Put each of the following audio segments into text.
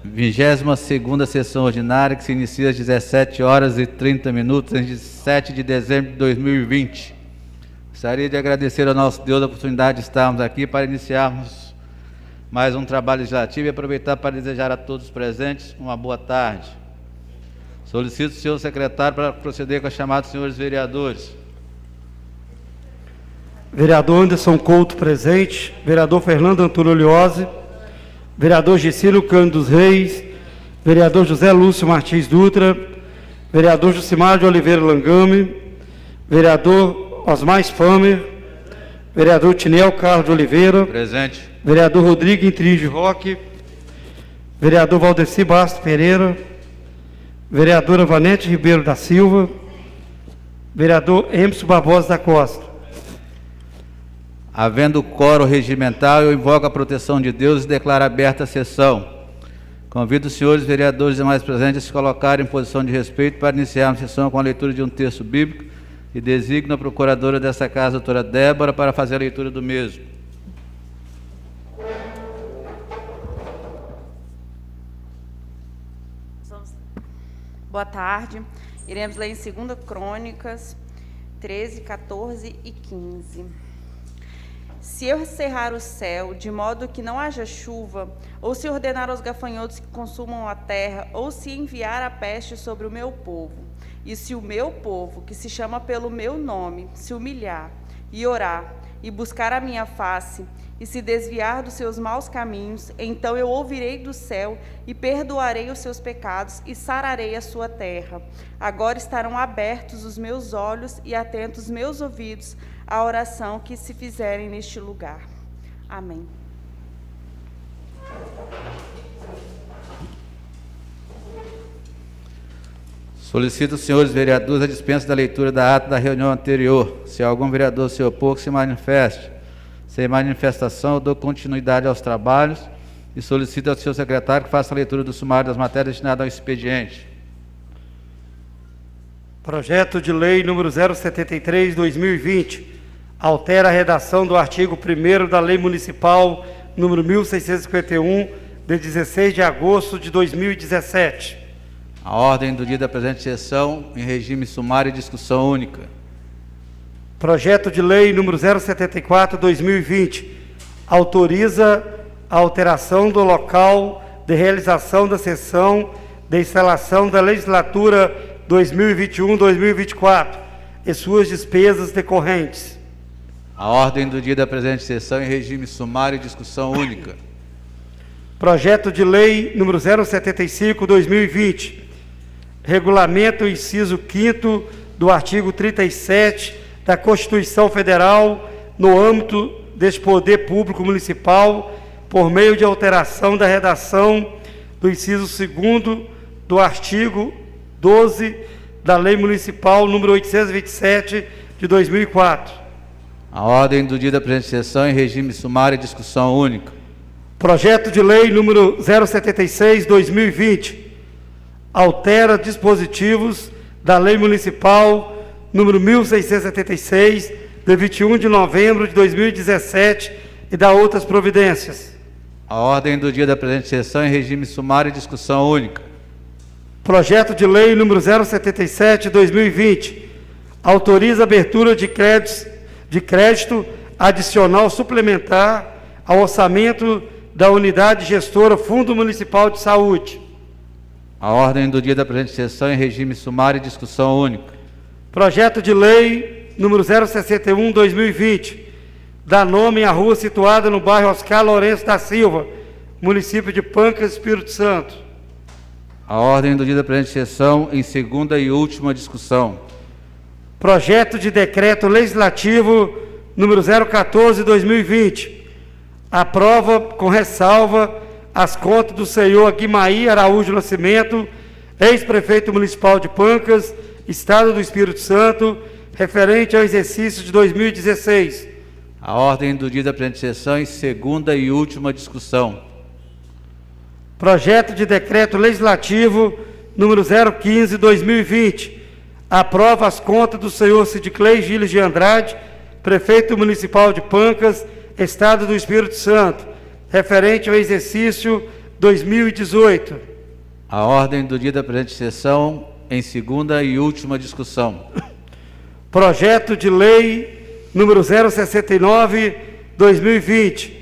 22ª sessão ordinária, que se inicia às 17h30, em 7 de dezembro de 2020. Gostaria de agradecer ao nosso Deus a oportunidade de estarmos aqui para iniciarmos mais um trabalho legislativo e aproveitar para desejar a todos os presentes uma boa tarde. Solicito o senhor secretário para proceder com a chamada dos senhores vereadores. Vereador Anderson Couto presente, vereador Fernando Antônio Oliose, vereador Gessílio Cândido dos Reis, vereador José Lúcio Martins Dutra, vereador Jucimar de Oliveira Langame, vereador Osmar Famer, vereador Tinel Carlos de Oliveira, presente, vereador Rodrigo Intrige Roque, vereador Valdeci Bastos Pereira, vereadora Vanete Ribeiro da Silva, vereador Emerson Barbosa da Costa. Havendo quórum regimental, eu invoco a proteção de Deus e declaro aberta a sessão. Convido os senhores vereadores e demais presentes a se colocarem em posição de respeito para iniciarmos a sessão com a leitura de um texto bíblico e designo a procuradora desta casa, doutora Débora, para fazer a leitura do mesmo. Boa tarde. Iremos ler em 2 Crônicas 13, 14 e 15. Se eu cerrar o céu, de modo que não haja chuva, ou se ordenar aos gafanhotos que consumam a terra, ou se enviar a peste sobre o meu povo, e se o meu povo, que se chama pelo meu nome, se humilhar e orar, e buscar a minha face, e se desviar dos seus maus caminhos, então eu ouvirei do céu e perdoarei os seus pecados e sararei a sua terra. Agora estarão abertos os meus olhos e atentos os meus ouvidos à oração que se fizerem neste lugar. Amém. Solicito aos senhores vereadores a dispensa da leitura da ata da reunião anterior. Se algum vereador se opor, que se manifeste. Sem manifestação, eu dou continuidade aos trabalhos e solicito ao senhor secretário que faça a leitura do sumário das matérias destinadas ao expediente. Projeto de lei número 073/2020 altera a redação do artigo 1º da Lei Municipal número 1651, de 16 de agosto de 2017. A ordem do dia da presente sessão, em regime sumário e discussão única. Projeto de lei número 074/2020 autoriza a alteração do local de realização da sessão de instalação da legislatura 2021-2024 e suas despesas decorrentes. A ordem do dia da presente sessão, em regime sumário e discussão única. Projeto de lei número 075/2020 regulamenta o inciso 5º do artigo 37 da Constituição Federal no âmbito deste poder público municipal por meio de alteração da redação do inciso 2º do artigo 12 da Lei Municipal número 827 de 2004. A ordem do dia da presente sessão, em regime sumário e discussão única. Projeto de lei número 076/2020 altera dispositivos da Lei Municipal número 1676, de 21 de novembro de 2017, e dá outras providências. A ordem do dia da presente sessão, em regime sumário e discussão única. Projeto de lei número 077/2020 autoriza a abertura de crédito adicional suplementar ao orçamento da unidade gestora Fundo Municipal de Saúde. A ordem do dia da presente sessão, em regime sumário e discussão única. Projeto de lei número 061/2020 dá nome à rua situada no bairro Oscar Lourenço da Silva, município de Pancas, Espírito Santo. A ordem do dia da presente sessão, em segunda e última discussão. Projeto de decreto legislativo número 014/2020 aprova com ressalva as contas do senhor Guimaí Araújo Nascimento, ex-prefeito municipal de Pancas, Estado do Espírito Santo, referente ao exercício de 2016. A ordem do dia da presente sessão, em segunda e última discussão. Projeto de decreto legislativo número 015/2020 aprova as contas do senhor Sidclei Giles de Andrade, prefeito municipal de Pancas, Estado do Espírito Santo, referente ao exercício 2018. A ordem do dia da presente sessão, em segunda e última discussão. Projeto de Lei número 069/2020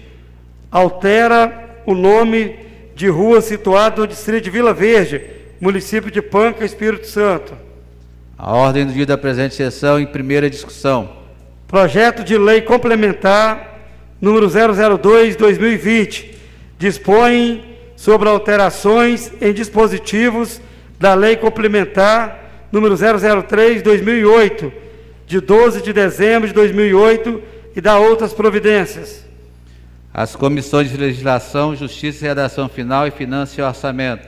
altera o nome de rua situada no distrito de Vila Verde, município de Panca, Espírito Santo. A ordem do dia da presente sessão, em primeira discussão. Projeto de Lei complementar número 002/2020 dispõe sobre alterações em dispositivos da Lei complementar número 003/2008 de 12 de dezembro de 2008 e da outras providências. As comissões de Legislação, Justiça e Redação Final e Finanças e Orçamento.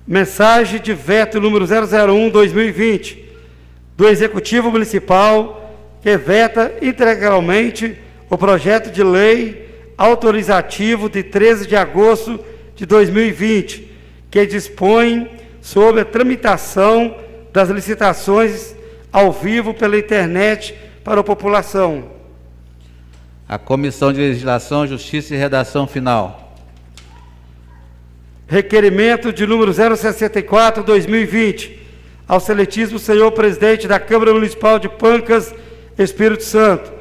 Mensagem de veto número 001/2020 do Executivo Municipal, que veta integralmente o projeto de lei autorizativo de 13 de agosto de 2020, que dispõe sobre a tramitação das licitações ao vivo pela internet para a população. A Comissão de Legislação, Justiça e Redação Final. Requerimento de número 064/2020 ao excelentíssimo senhor presidente da Câmara Municipal de Pancas, Espírito Santo.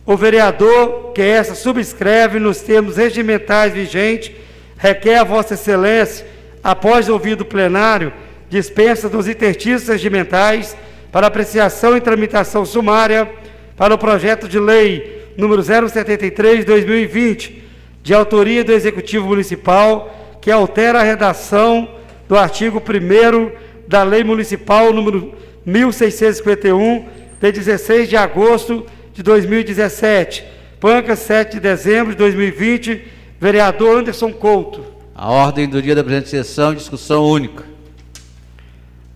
O vereador que essa subscreve nos termos regimentais vigentes requer a vossa excelência, após ouvido o plenário, dispensa dos interstícios regimentais para apreciação e tramitação sumária para o projeto de lei número 073/2020, de autoria do Executivo Municipal, que altera a redação do artigo 1º da Lei Municipal número 1651, de 16 de agosto de 2017. Pancas, 7 de dezembro de 2020, vereador Anderson Couto. A ordem do dia da presente sessão, discussão única.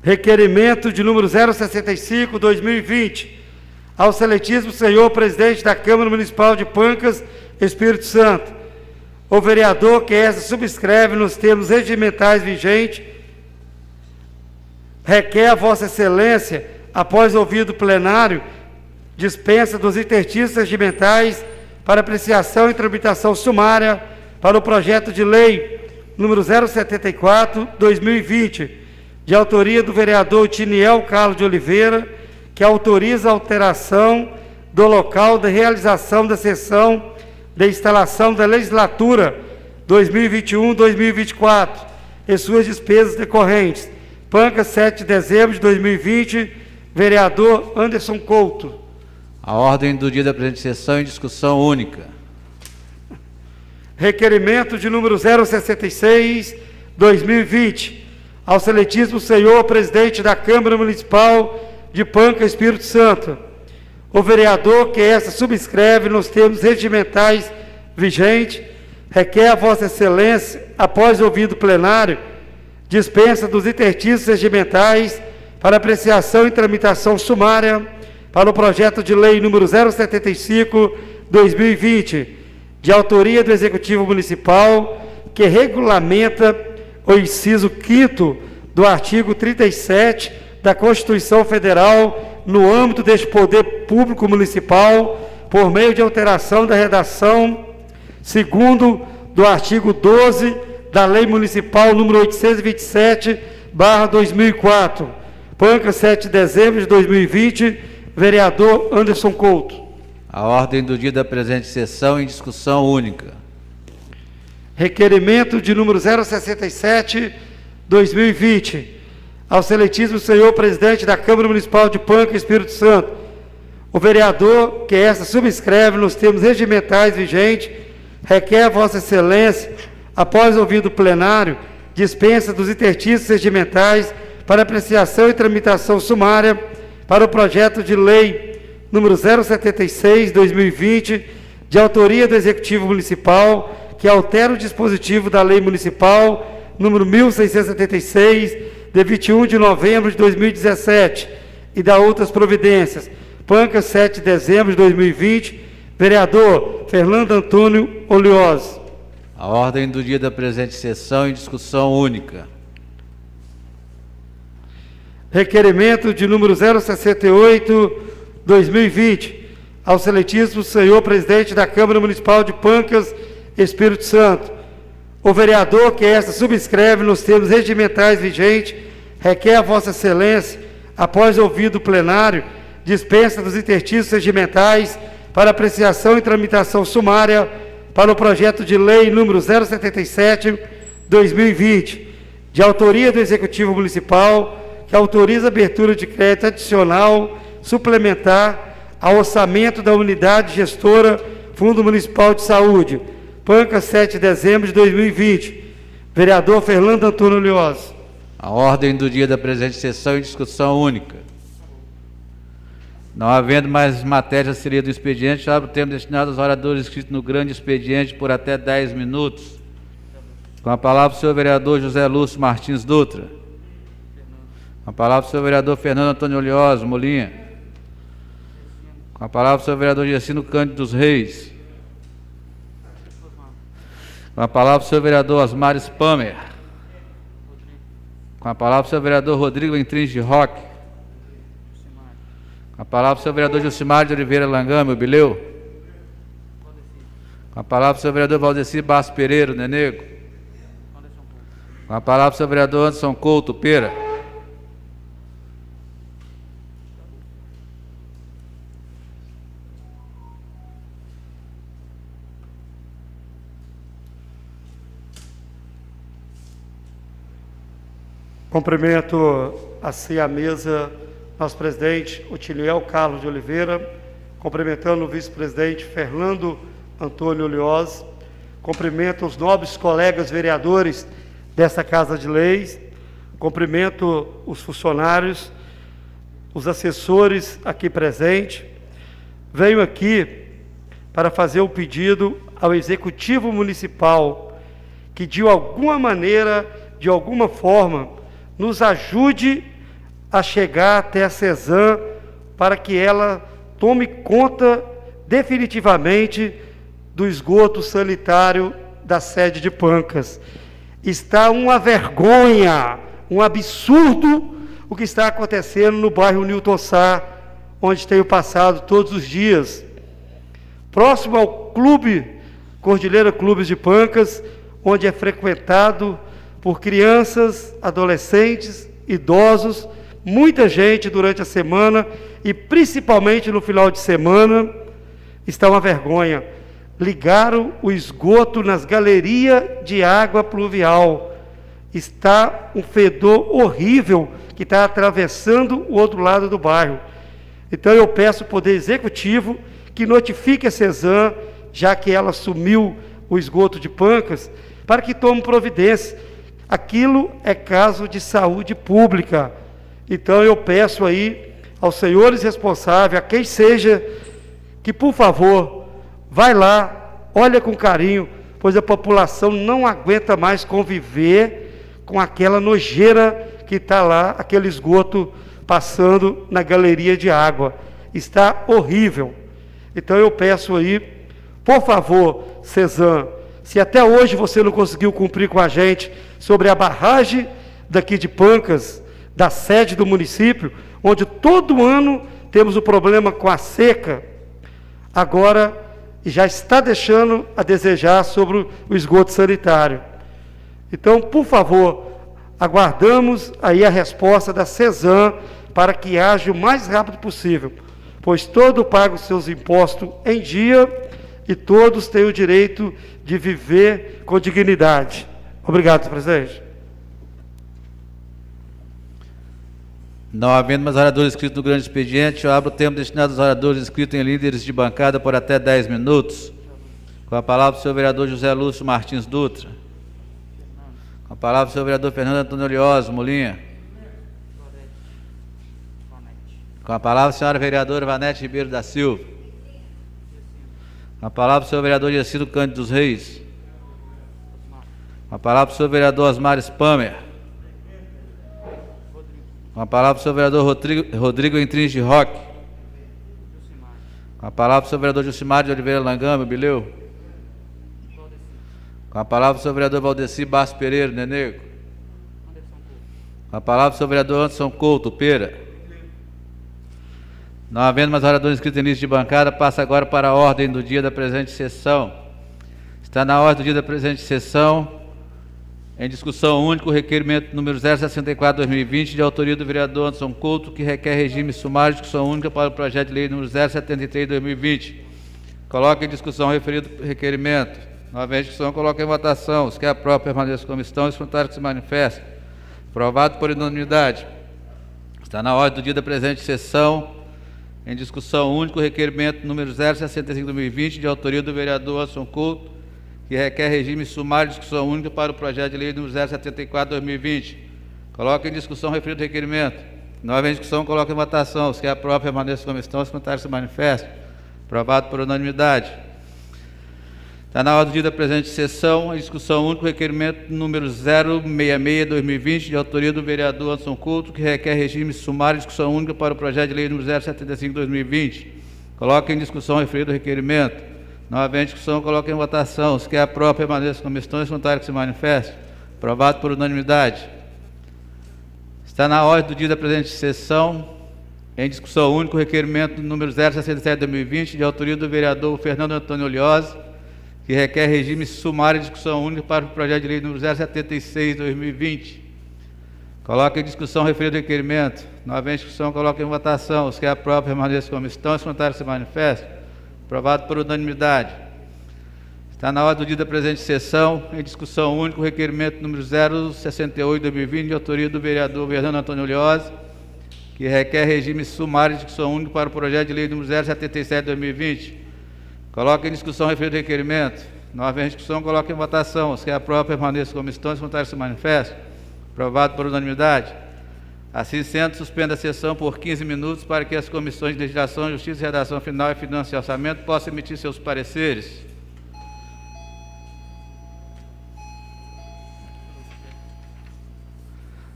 Requerimento de número 065/2020 ao excelentíssimo senhor presidente da Câmara Municipal de Pancas, Espírito Santo. O vereador que essa subscreve nos termos regimentais vigentes requer a vossa excelência, após ouvido o plenário, dispensa dos interstícios regimentais para apreciação e tramitação sumária para o projeto de lei número 074/2020, de autoria do vereador Tiniel Carlos de Oliveira, que autoriza a alteração do local de realização da sessão de instalação da legislatura 2021-2024 e suas despesas decorrentes. Pancas, 7 de dezembro de 2020, vereador Anderson Couto. A ordem do dia da presente sessão, em discussão única. Requerimento de número 066/2020 ao excelentíssimo senhor presidente da Câmara Municipal de Panca, Espírito Santo. O vereador que essa subscreve nos termos regimentais vigentes requer a vossa excelência, após ouvido o plenário, dispensa dos interstícios regimentais para apreciação e tramitação sumária para o projeto de lei número 075/2020, de autoria do Executivo Municipal, que regulamenta o inciso 5º do artigo 37 da Constituição Federal no âmbito deste poder público municipal, por meio de alteração da redação 2º do artigo 12 da Lei Municipal número 827/2004. Pancas, 7 de dezembro de 2020, vereador Anderson Couto. A ordem do dia da presente sessão, em discussão única. Requerimento de número 067/2020 ao excelentíssimo senhor presidente da Câmara Municipal de Panca, Espírito Santo. O vereador que essa subscreve nos termos regimentais vigentes requer a vossa excelência, após ouvido o plenário, dispensa dos interstícios regimentais para apreciação e tramitação sumária para o projeto de lei número 076/2020, de autoria do Executivo Municipal, que altera o dispositivo da Lei Municipal número 1676, de 21 de novembro de 2017, e da outras providências. Pancas, 7 de dezembro de 2020, vereador Fernando Antônio Olioso. A ordem do dia da presente sessão, em discussão única. Requerimento de número 068/2020 ao excelentíssimo senhor presidente da Câmara Municipal de Pancas, Espírito Santo. O vereador que esta subscreve nos termos regimentais vigentes requer a Vossa Excelência, após ouvido o plenário, dispensa dos interstícios regimentais para apreciação e tramitação sumária para o projeto de lei número 077/2020, de autoria do Executivo Municipal, que autoriza a abertura de crédito adicional suplementar ao orçamento da unidade gestora Fundo Municipal de Saúde, Pancas, 7 de dezembro de 2020. Vereador Fernando Antônio Lioso. A ordem do dia da presente sessão em discussão única. Não havendo mais matéria a ser do expediente, abro o tempo destinado aos oradores inscritos no grande expediente por até 10 minutos. Com a palavra o senhor vereador José Lúcio Martins Dutra. Com a palavra o senhor vereador Fernando Antônio Lioso Molinha. Com a palavra o senhor vereador Gessino Cândido dos Reis. Com a palavra o senhor vereador Osmar Spamer. Com a palavra o senhor vereador Rodrigo Entrins de Roque. Com a palavra o senhor vereador Jucimar de Oliveira Langama, Bileu. Com a palavra o senhor vereador Valdeci Basso Pereira, Nenego. Com a palavra o senhor vereador Anderson Couto, Pera. Cumprimento assim a mesa, nosso presidente Otiniel Carlos de Oliveira, cumprimentando o vice-presidente Fernando Antônio Lioso, cumprimento os nobres colegas vereadores desta Casa de Leis, cumprimento os funcionários, os assessores aqui presentes. Venho aqui para fazer o pedido ao Executivo Municipal que, de alguma maneira, de alguma forma, nos ajude a chegar até a CESAM para que ela tome conta definitivamente do esgoto sanitário da sede de Pancas. Está uma vergonha, um absurdo o que está acontecendo no bairro Newton Sá, onde tenho passado todos os dias. Próximo ao Clube Cordilheira Clubes de Pancas, onde é frequentado por crianças, adolescentes, idosos, muita gente durante a semana e principalmente no final de semana. Está uma vergonha. Ligaram o esgoto nas galerias de água pluvial. Está um fedor horrível que está atravessando o outro lado do bairro. Então eu peço ao Poder Executivo que notifique a CESAM, já que ela assumiu o esgoto de Pancas, para que tome providência. Aquilo é caso de saúde pública. Então eu peço aí aos senhores responsáveis, a quem seja, que por favor, vai lá, olha com carinho, pois a população não aguenta mais conviver com aquela nojeira que está lá, aquele esgoto passando na galeria de água. Está horrível. Então eu peço aí, por favor, CESAM, se até hoje você não conseguiu cumprir com a gente sobre a barragem daqui de Pancas, da sede do município, onde todo ano temos o problema com a seca, agora já está deixando a desejar sobre o esgoto sanitário. Então, por favor, aguardamos aí a resposta da CESAM para que haja o mais rápido possível, pois todos pagam seus impostos em dia e todos têm o direito de viver com dignidade. Obrigado, senhor presidente. Não havendo mais oradores inscritos no grande expediente, eu abro o tempo destinado aos oradores inscritos em líderes de bancada por até 10 minutos. Com a palavra o senhor vereador José Lúcio Martins Dutra. Com a palavra o senhor vereador Fernando Antônio Lioso Molinha. Com a palavra a senhora vereadora Vanete Ribeiro da Silva. Com a palavra o senhor vereador Gessino Cândido dos Reis. Com a palavra o senhor vereador Osmar Spamer. Com a palavra o senhor vereador Rodrigo Entrins de Roque. Com a palavra o senhor vereador Jucimar de Oliveira Langama, Bileu. Com a palavra o senhor vereador Valdeci Basso Pereira, Nenego. Com a palavra o senhor vereador Anderson Couto, Pera. Não havendo mais oradores inscritos em lista de bancada, passa agora para a ordem do dia da presente sessão. Está na ordem do dia da presente sessão Em discussão única, o requerimento número 064/2020, de autoria do vereador Anderson Couto, que requer regime sumário de discussão única para o projeto de lei número 073/2020. Coloca em discussão o referido requerimento. Novamente, discussão, coloca em votação. Os que aprovam, permaneçam como estão. Os contrários que se manifestem. Aprovado por unanimidade. Está na ordem do dia da presente sessão, em discussão única, o requerimento número 065/2020, de autoria do vereador Anderson Couto, que requer regime sumário de discussão única para o projeto de lei número 074/2020. Coloca em discussão o referido requerimento. Novamente, discussão, coloca em votação. Os que aprovam, permaneçam como estão. Os contrários se manifestem. Aprovado por unanimidade. Está na ordem do dia da presente sessão, em discussão única, o requerimento número 066/2020, de autoria do vereador Anderson Couto, que requer regime sumário de discussão única para o projeto de lei número 075/2020. Coloca em discussão o referido requerimento. Novamente, discussão, coloca em votação. Os que aprovam, permaneçam como estão. Os contrários que se manifestem. Aprovado por unanimidade. Está na ordem do dia da presente sessão, em discussão única, o requerimento número 067/2020, de autoria do vereador Fernando Antônio Oliosa, que requer regime sumário de discussão única para o projeto de lei número 076/2020. Coloca em discussão o referido requerimento. Novamente, discussão, coloca em votação. Os que aprovam, permaneçam como estão. Os contrários se manifestem. Aprovado por unanimidade. Está na ordem do dia da presente sessão, em discussão única, o requerimento número 068/2020, de autoria do vereador Fernando Antônio Oliosa, que requer regime sumário de discussão única para o projeto de lei número 077/2020. Coloca em discussão o referido requerimento. Novamente, discussão, coloca em votação. Os que aprovam, permaneçam como estão. Os contrários se manifestam. Aprovado por unanimidade. Assim sendo, suspenda a sessão por 15 minutos para que as comissões de legislação, justiça, redação final e finanças e orçamento possam emitir seus pareceres.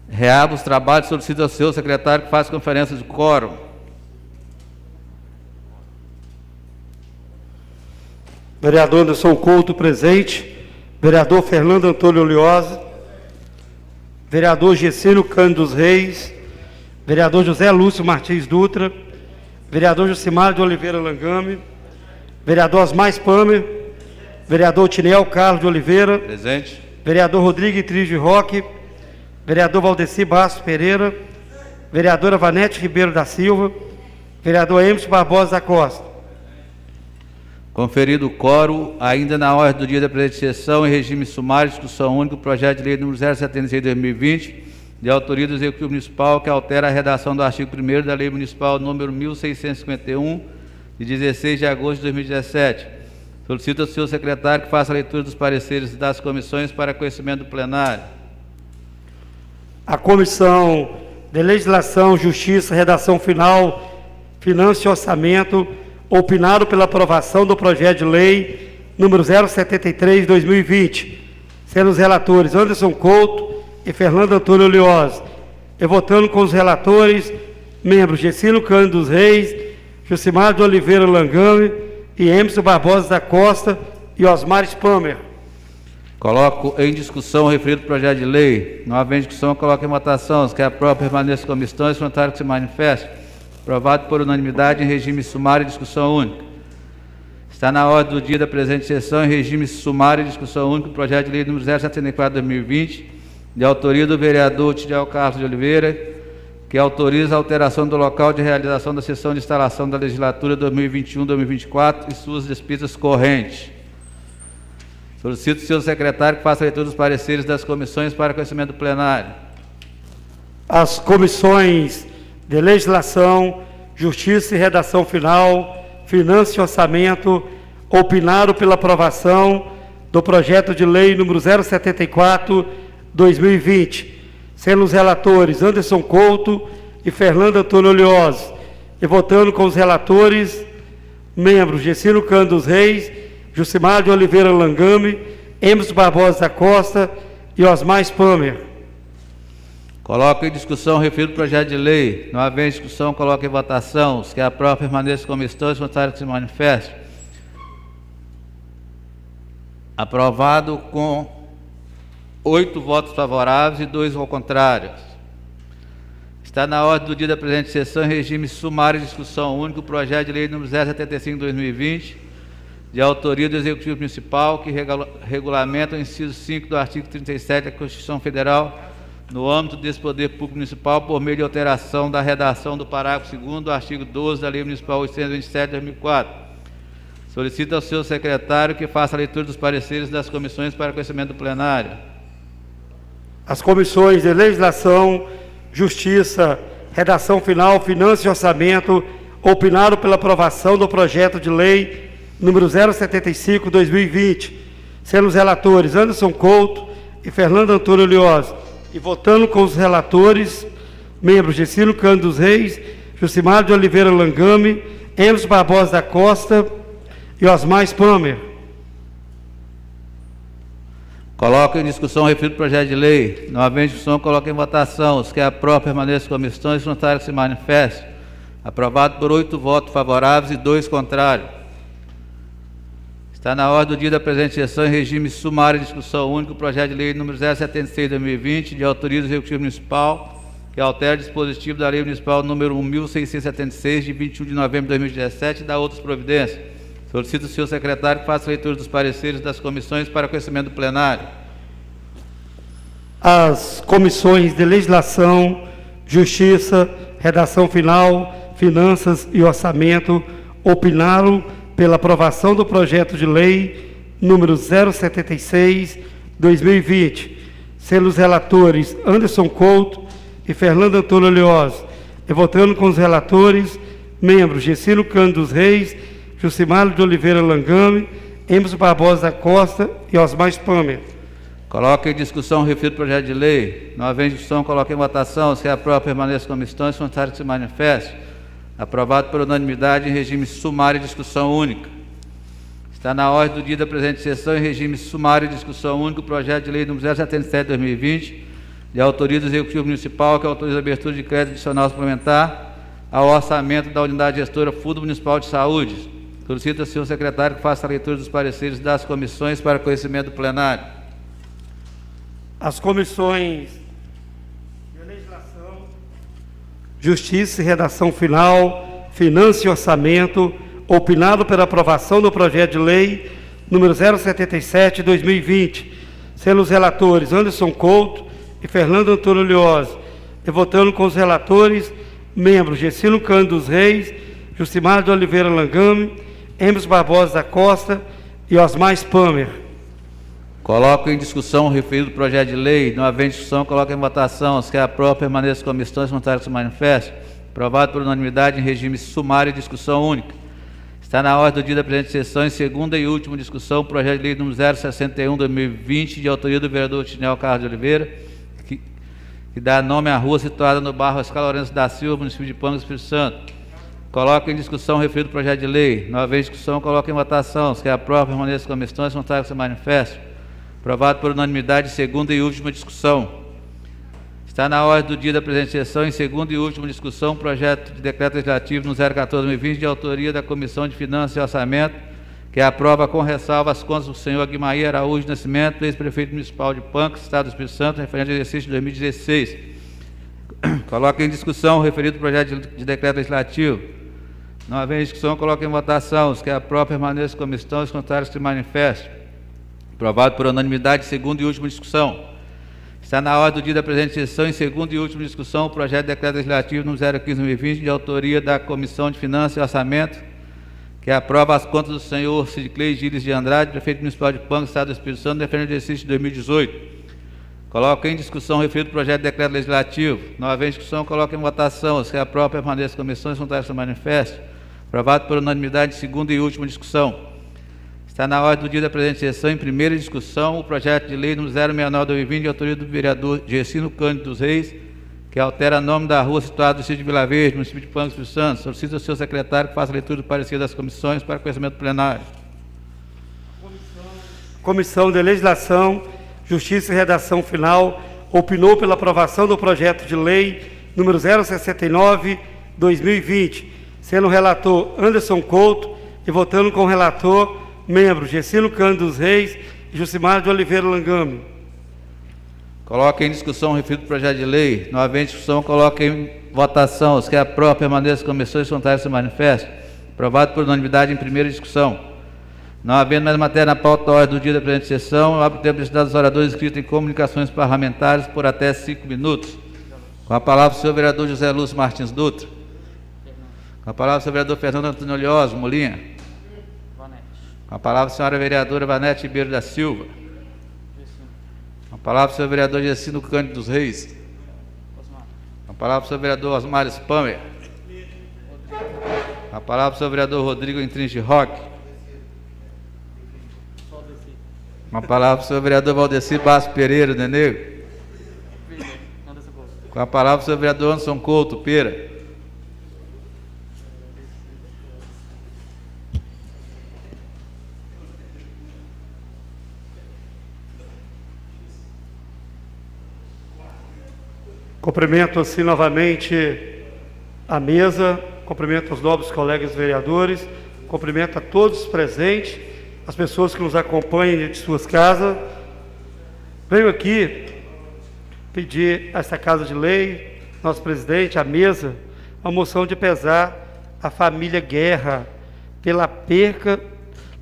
Reabra os trabalhos, solicita ao seu secretário que faça conferência de quórum. Vereador Anderson Couto, presente. Vereador Fernando Antônio Oliosa. Vereador Gessílio Cândido dos Reis. Vereador José Lúcio Martins Dutra. Vereador Jucimar de Oliveira Langame. Vereador Osmar Spamer. Vereador Tinel Carlos de Oliveira. Presente. Vereador Rodrigo Trige Roque. Vereador Valdeci Bastos Pereira. Vereadora Vanete Ribeiro da Silva. Vereador Emerson Barbosa da Costa. Conferido o quórum, ainda na ordem do dia da presente sessão, em regime sumário, discussão única, o projeto de lei número 076/2020, de autoria do Executivo Municipal, que altera a redação do artigo 1º da Lei Municipal número 1651, de 16 de agosto de 2017. Solicito ao senhor secretário que faça a leitura dos pareceres das comissões para conhecimento do plenário. A Comissão de Legislação, Justiça, Redação Final, Finanças e Orçamento opinaram pela aprovação do projeto de lei número 073/2020, sendo os relatores Anderson Couto e Fernando Antônio Oliosa, e votando com os relatores, membros Gessílio Cândido dos Reis, Jucimar de Oliveira Langame e Emerson Barbosa da Costa e Osmar Spamer. Coloco em discussão o referido projeto de lei. Não havendo discussão, coloco em votação. Os que aprovam, permaneçam como estão. Os contrários que se manifestem. Aprovado por unanimidade em regime sumário e discussão única. Está na ordem do dia da presente sessão, em regime sumário e discussão única, o projeto de lei número 074/2020, de autoria do vereador Tinel Carlos de Oliveira, que autoriza a alteração do local de realização da sessão de instalação da legislatura 2021-2024 e suas despesas correntes. Solicito ao senhor secretário que faça a leitura dos pareceres das comissões para conhecimento do plenário. As comissões de Legislação, Justiça e Redação Final, Finanças e Orçamento opinaram pela aprovação do projeto de lei número 074/2020, sendo os relatores Anderson Couto e Fernando Antônio Oliosa, e votando com os relatores, membros Gessílio Cândido dos Reis, Jucimar de Oliveira Langame, Emerson Barbosa da Costa e Osmar Spamer. Coloco em discussão o referido projeto de lei. Não havendo discussão, coloco em votação. Os que aprovam, permaneçam como estão. Os contrários que se manifestem. Aprovado com 8 votos favoráveis e 2 contrários. Está na ordem do dia da presente sessão, em regime sumário de discussão única, o projeto de lei número 075/2020, de autoria do Executivo Municipal, que regulamenta o inciso 5 do artigo 37 da Constituição Federal, no âmbito desse poder público municipal, por meio de alteração da redação do parágrafo 2º do artigo 12 da Lei Municipal 827 de 2004. Solicita ao senhor secretário que faça a leitura dos pareceres das comissões para conhecimento do plenário. As comissões de Legislação, Justiça, Redação Final, Finanças e Orçamento opinaram pela aprovação do projeto de lei número 075/2020, sendo os relatores Anderson Couto e Fernando Antônio Liosa, e votando com os relatores, membros Gessino Cândido dos Reis, Jucimar de Oliveira Langame, Emerson Barbosa da Costa e Osmar Spamer. Coloco em discussão o referido projeto de lei. Não havendo discussão, coloco em votação. Os que aprovam permaneçam em comissão e os contrários se manifestem. Aprovado por 8 votos favoráveis e 2 contrários. Está na ordem do dia da presente sessão, em regime sumário de discussão única, o projeto de lei número 076/2020, de autoria do Executivo Municipal, que altera o dispositivo da Lei Municipal número 1.676, de 21 de novembro de 2017, e dá outras providências. Solicito ao senhor secretário que faça a leitura dos pareceres das comissões para conhecimento do plenário. As comissões de Legislação, Justiça, Redação Final, Finanças e Orçamento opinaram pela aprovação do projeto de lei número 076/2020, sendo os relatores Anderson Couto e Fernando Antônio Liosa, e votando com os relatores, membros Gessino Cândido dos Reis, Jucimar de Oliveira Langame, Emerson Barbosa da Costa e Osmar Spamer. Coloque em discussão o referido projeto de lei. Não havendo discussão, coloque em votação. Os que aprovam permaneçam em comissão e os contrários se manifestem. Aprovado por unanimidade em regime sumário de discussão única. Está na ordem do dia da presente sessão, em regime sumário de discussão única, o projeto de lei número 077/2020, de autoria do Executivo Municipal, que autoriza a abertura de crédito adicional suplementar ao orçamento da unidade gestora Fundo Municipal de Saúde. Solicito ao senhor secretário que faça a leitura dos pareceres das comissões para conhecimento do plenário. As comissões de Legislação, Justiça e Redação Final, Finanças e Orçamento opinaram pela aprovação do projeto de lei número 077/2020, sendo os relatores Anderson Couto e Fernando Antônio Liosa, e votando com os relatores, membros Gessino Cândido dos Reis, Jucimar de Oliveira Langame, Emerson Barbosa da Costa e Osmar Spamer. Coloco em discussão o referido projeto de lei. Não havendo discussão, coloco em votação. Os que aprovam permaneçam em comissão e os contrários se manifestem. Aprovado por unanimidade em regime sumário de discussão única. Está na ordem do dia da presente sessão, em segunda e última discussão, o projeto de lei número 061/2020, de autoria do vereador Tinel Carlos de Oliveira, que dá nome à rua situada no bairro Oscar Lourenço da Silva, município de Pancas, Espírito Santo. Coloco em discussão o referido projeto de lei. Não havendo discussão, coloco em votação. Os que aprovam permaneçam em comissão e os contrários se manifestem. Aprovado por unanimidade em segunda e última discussão. Está na ordem do dia da presente sessão, em segunda e última discussão, o projeto de decreto legislativo no 014/2020, de autoria da Comissão de Finanças e Orçamento, que aprova com ressalva as contas do senhor Aguimaí Araújo Nascimento, ex-prefeito municipal de Pancas, Estado do Espírito Santo, referente ao exercício de 2016. Coloco em discussão o referido projeto de decreto legislativo. Não havendo discussão, coloco em votação. Os que aprovam permaneçam em comissão, os contrários se manifestem. Aprovado por unanimidade, segunda e última discussão. Está na ordem do dia da presente sessão, em segunda e última discussão, o projeto de decreto legislativo número 015/2020, de autoria da Comissão de Finanças e Orçamento, que aprova as contas do senhor Sidclei Gilles de Andrade, prefeito municipal de Pancas, Estado do Espírito Santo, referente ao exercício de 2018. Coloco em discussão o referido projeto de decreto legislativo. Não havendo discussão, coloco em votação. Os que aprovam permaneçam em comissão e os contrários se manifestem. Aprovado por unanimidade, segunda e última discussão. Está na ordem do dia da presente sessão, em primeira discussão, o projeto de lei número 069/2020, de autoria do vereador Gessino Cândido dos Reis, que altera o nome da rua situada no sítio de Vila Verde, município de Pancas, Espírito Santo. Solicito ao senhor secretário que faça a leitura do parecer das comissões para conhecimento plenário. Comissão de Legislação, Justiça e Redação Final opinou pela aprovação do projeto de lei número 069/2020, sendo o relator Anderson Couto e votando com o relator, membros Gessino Cândido dos Reis e Jucimar de Oliveira Langame. Coloque em discussão o referido projeto de lei. Não havendo discussão, coloque em votação. Os que aprovam permaneçam em comissões, os contrários se manifestem. Aprovado por unanimidade em primeira discussão. Não havendo mais matéria na pauta da ordem do dia da presente sessão, eu abro o tempo destinado aos oradores inscritos em comunicações parlamentares por até 5 minutos. Com a palavra o senhor vereador José Lúcio Martins Dutra. Com a palavra o senhor vereador Fernando Antônio Olioso Molinha. Com a palavra a senhora vereadora Vanete Ribeiro da Silva. Com a palavra o senhor vereador Gessino Cândido dos Reis. Com a palavra o senhor vereador Osmar Spammer. Com a palavra o senhor vereador Rodrigo Entringe Roque. Com a palavra o senhor vereador Valdeci Basso Pereira, né, nego? Com a palavra o senhor vereador Anderson Couto Pera. Cumprimento assim novamente a mesa, cumprimento os nobres colegas vereadores, cumprimento a todos os presentes, as pessoas que nos acompanham de suas casas. Venho aqui pedir a esta Casa de Lei, nosso presidente, a mesa, uma moção de pesar à família Guerra pela perca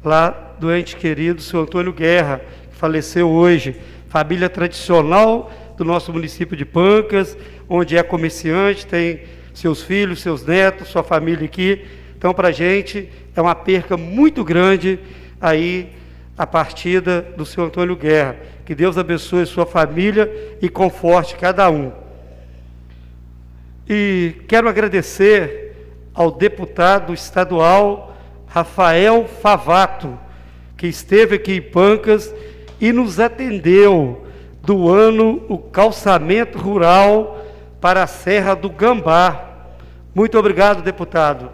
lá do ente querido, seu Antônio Guerra, que faleceu hoje. Família tradicional do nosso município de Pancas, onde é comerciante, tem seus filhos, seus netos, sua família aqui. Então, para a gente, é uma perca muito grande aí a partida do senhor Antônio Guerra. Que Deus abençoe sua família e conforte cada um. E quero agradecer ao deputado estadual Rafael Favato, que esteve aqui em Pancas e nos atendeu, doando o calçamento rural para a Serra do Gambá. Muito obrigado, deputado.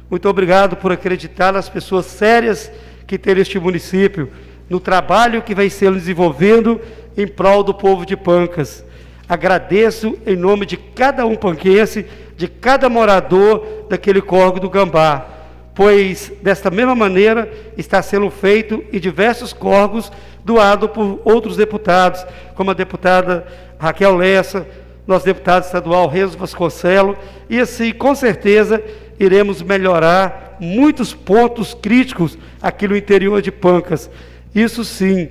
Muito obrigado por acreditar nas pessoas sérias que tem este município, no trabalho que vai ser desenvolvendo em prol do povo de Pancas. Agradeço em nome de cada um panquense, de cada morador daquele córrego do Gambá, pois desta mesma maneira está sendo feito em diversos córregos doado por outros deputados, como a deputada Raquel Lessa, nosso deputado estadual Renzo Vasconcelos, e assim, com certeza, iremos melhorar muitos pontos críticos aqui no interior de Pancas. Isso sim,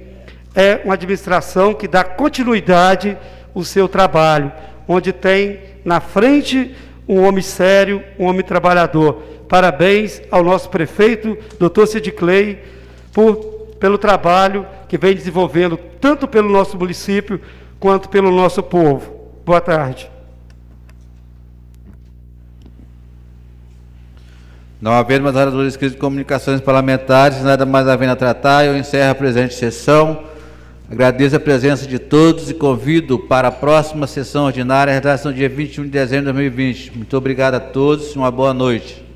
é uma administração que dá continuidade ao seu trabalho, onde tem na frente um homem sério, um homem trabalhador. Parabéns ao nosso prefeito, Dr. Cid Clay, pelo trabalho que vem desenvolvendo tanto pelo nosso município quanto pelo nosso povo. Boa tarde. Não havendo mais oradores inscritos de comunicações parlamentares, nada mais havendo a tratar, eu encerro a presente sessão. Agradeço a presença de todos e convido para a próxima sessão ordinária, a realização dia 21 de dezembro de 2020. Muito obrigado a todos e uma boa noite.